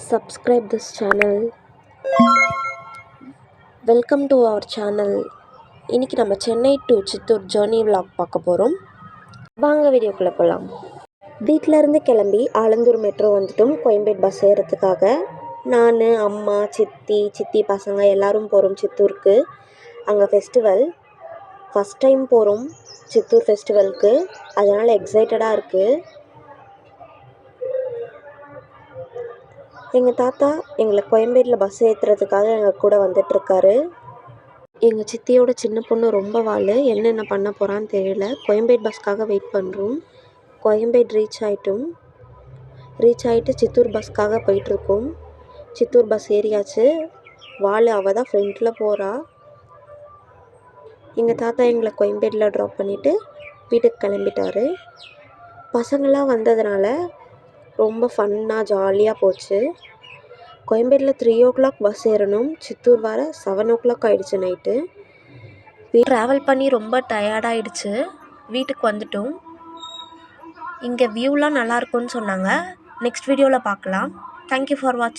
subscribe this channel. Welcome to our channel. இன்னைக்கு நம்ம Chennai to Chittoor journey vlog பார்க்க போகிறோம். வாங்க வீடியோக்குள்ளே போகலாம். வீட்டிலேருந்து கிளம்பி ஆலந்தூர் மெட்ரோ வந்துட்டோம் கோயம்பேடு பஸ் ஏறத்துக்காக. நான் அம்மா சித்தி பசங்க எல்லோரும் போகிறோம் சித்தூருக்கு. அங்கே ஃபெஸ்டிவல் ஃபஸ்ட் டைம் போகிறோம் சித்தூர் ஃபெஸ்டிவலுக்கு, அதனால் எக்ஸைட்டடாக இருக்குது. எங்கள் தாத்தா எங்களை கோயம்பேடில் பஸ் ஏற்றுறதுக்காக எங்கள் கூட வந்துட்டுருக்காரு. எங்கள் சித்தியோட சின்ன பொண்ணு ரொம்ப வாள், என்னென்ன பண்ண போகிறான்னு தெரியல. கோயம்பேடு பஸ்க்காக வெயிட் பண்ணுறோம். கோயம்பேடு ரீச் ஆகிட்டு சித்தூர் பஸ்க்காக போயிட்டுருக்கோம். சித்தூர் பஸ் ஏறியாச்சு. வாள் அவள் தான் ஃப்ரண்ட்டில் போகிறா. எங்கள் தாத்தா எங்களை கோயம்பேடில் ட்ராப் பண்ணிவிட்டு வீட்டுக்கு கிளம்பிட்டாரு. பசங்களாம் வந்ததுனால ரொம்ப ஃபன்னாக ஜாலியாக போச்சு. கோயம்பேடில் 3 o'clock பஸ் ஏறணும். சித்தூர் வர 7 o'clock ஆகிடுச்சு நைட்டு. ட்ராவல் பண்ணி ரொம்ப டயர்டாகிடுச்சு. வீட்டுக்கு வந்துட்டோம். இங்கே வியூலாம் நல்லாயிருக்குன்னு சொன்னாங்க. நெக்ஸ்ட் வீடியோவில் பார்க்கலாம். தேங்க்யூ ஃபார் வாட்சிங்.